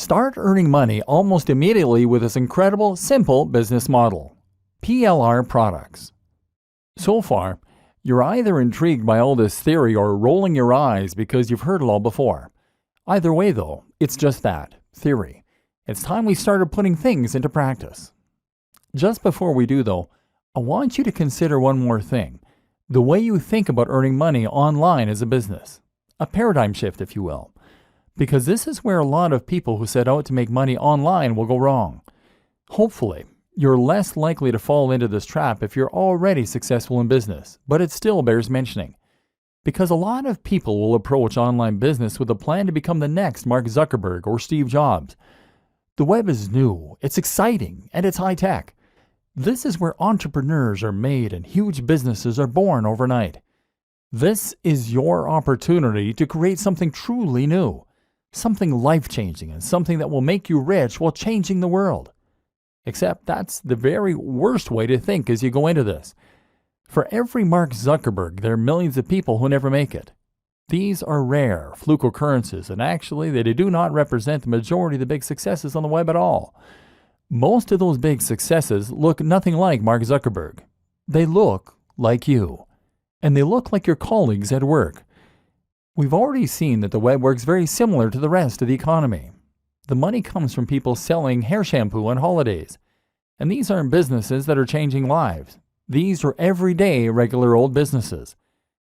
Start earning money almost immediately with this incredible, simple business model. PLR products. So far, you're either intrigued by all this theory or rolling your eyes because you've heard it all before. Either way though, it's just that, theory. It's time we started putting things into practice. Just before we do though, I want you to consider one more thing. The way you think about earning money online as a business. A paradigm shift, if you will. Because this is where a lot of people who set out to make money online will go wrong. Hopefully, you're less likely to fall into this trap if you're already successful in business, but it still bears mentioning. Because a lot of people will approach online business with a plan to become the next Mark Zuckerberg or Steve Jobs. The web is new, it's exciting, and it's high-tech. This is where entrepreneurs are made and huge businesses are born overnight. This is your opportunity to create something truly new. Something life-changing and something that will make you rich while changing the world. Except that's the very worst way to think as you go into this. For every Mark Zuckerberg, there are millions of people who never make it. These are rare, fluke occurrences, and actually they do not represent the majority of the big successes on the web at all. Most of those big successes look nothing like Mark Zuckerberg. They look like you. And they look like your colleagues at work. We've already seen that the web works very similar to the rest of the economy. The money comes from people selling hair shampoo on holidays. And these aren't businesses that are changing lives. These are everyday, regular old businesses.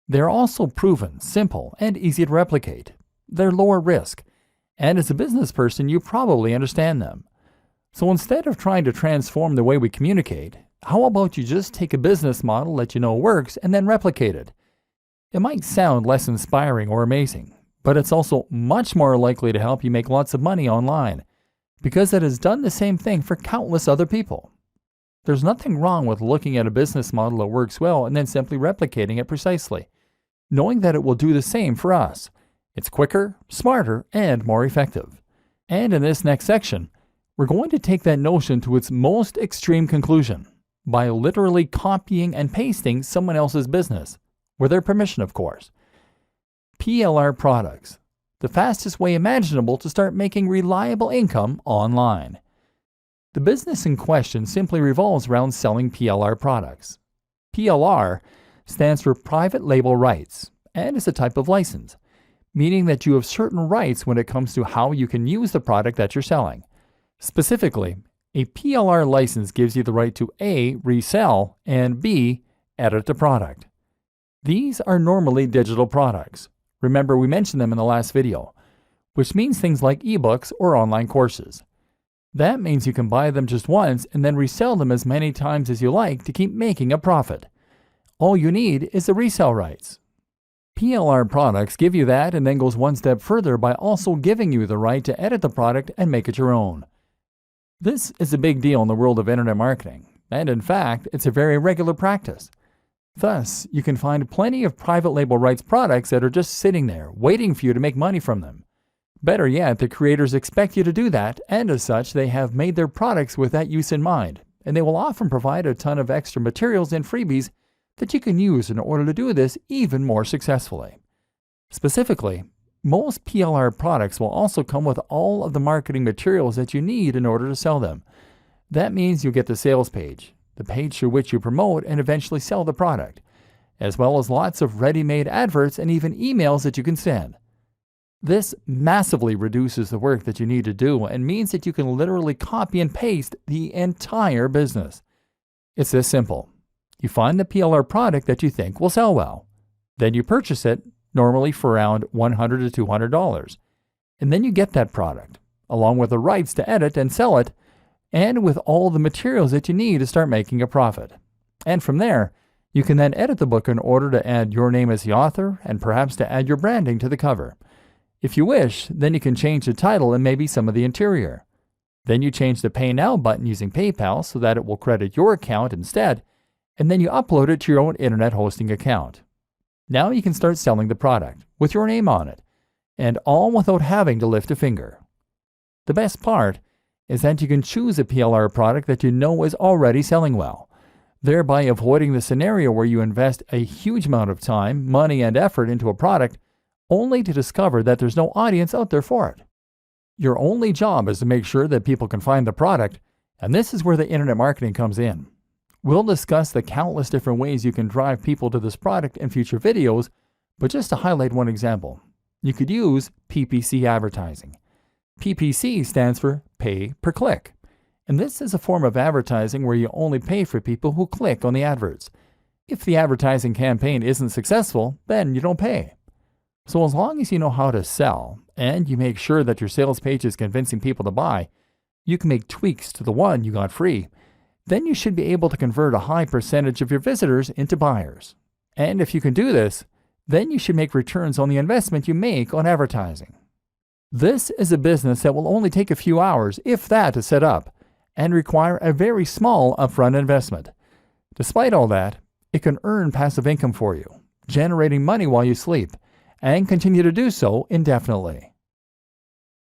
They're also proven, simple, and easy to replicate. They're lower risk. And as a business person, you probably understand them. So instead of trying to transform the way we communicate, how about you just take a business model that you know works and then replicate it? It might sound less inspiring or amazing, but it's also much more likely to help you make lots of money online, because it has done the same thing for countless other people. There's nothing wrong with looking at a business model that works well and then simply replicating it precisely, knowing that it will do the same for us. It's quicker, smarter, and more effective. And in this next section, we're going to take that notion to its most extreme conclusion by literally copying and pasting someone else's business. With their permission, of course. PLR products, the fastest way imaginable to start making reliable income online. The business in question simply revolves around selling PLR products. PLR stands for Private Label Rights and is a type of license, meaning that you have certain rights when it comes to how you can use the product that you're selling. Specifically, a PLR license gives you the right to A. resell, and B. edit the product. These are normally digital products. Remember, we mentioned them in the last video, which means things like ebooks or online courses. That means you can buy them just once and then resell them as many times as you like to keep making a profit. All you need is the resale rights. PLR products give you that and then goes one step further by also giving you the right to edit the product and make it your own. This is a big deal in the world of internet marketing, and in fact, it's a very regular practice. Thus, you can find plenty of private label rights products that are just sitting there, waiting for you to make money from them. Better yet, the creators expect you to do that, and as such, they have made their products with that use in mind, and they will often provide a ton of extra materials and freebies that you can use in order to do this even more successfully. Specifically, most PLR products will also come with all of the marketing materials that you need in order to sell them. That means you'll get the sales page, the page through which you promote and eventually sell the product, as well as lots of ready-made adverts and even emails that you can send. This massively reduces the work that you need to do and means that you can literally copy and paste the entire business. It's this simple. You find the PLR product that you think will sell well. Then you purchase it, normally for around $100 to $200. And then you get that product, along with the rights to edit and sell it, and with all the materials that you need to start making a profit. And from there, you can then edit the book in order to add your name as the author and perhaps to add your branding to the cover. If you wish, then you can change the title and maybe some of the interior. Then you change the Pay Now button using PayPal so that it will credit your account instead, and then you upload it to your own internet hosting account. Now you can start selling the product with your name on it, and all without having to lift a finger. The best part is that you can choose a PLR product that you know is already selling well, thereby avoiding the scenario where you invest a huge amount of time, money, and effort into a product only to discover that there's no audience out there for it. Your only job is to make sure that people can find the product, and this is where the internet marketing comes in. We'll discuss the countless different ways you can drive people to this product in future videos, but just to highlight one example, you could use PPC advertising. PPC stands for pay per click, and this is a form of advertising where you only pay for people who click on the adverts. If the advertising campaign isn't successful, then you don't pay. So as long as you know how to sell, and you make sure that your sales page is convincing people to buy, you can make tweaks to the one you got free. Then you should be able to convert a high percentage of your visitors into buyers. And if you can do this, then you should make returns on the investment you make on advertising. This is a business that will only take a few hours, if that, to set up, and require a very small upfront investment. Despite all that, it can earn passive income for you, generating money while you sleep, and continue to do so indefinitely.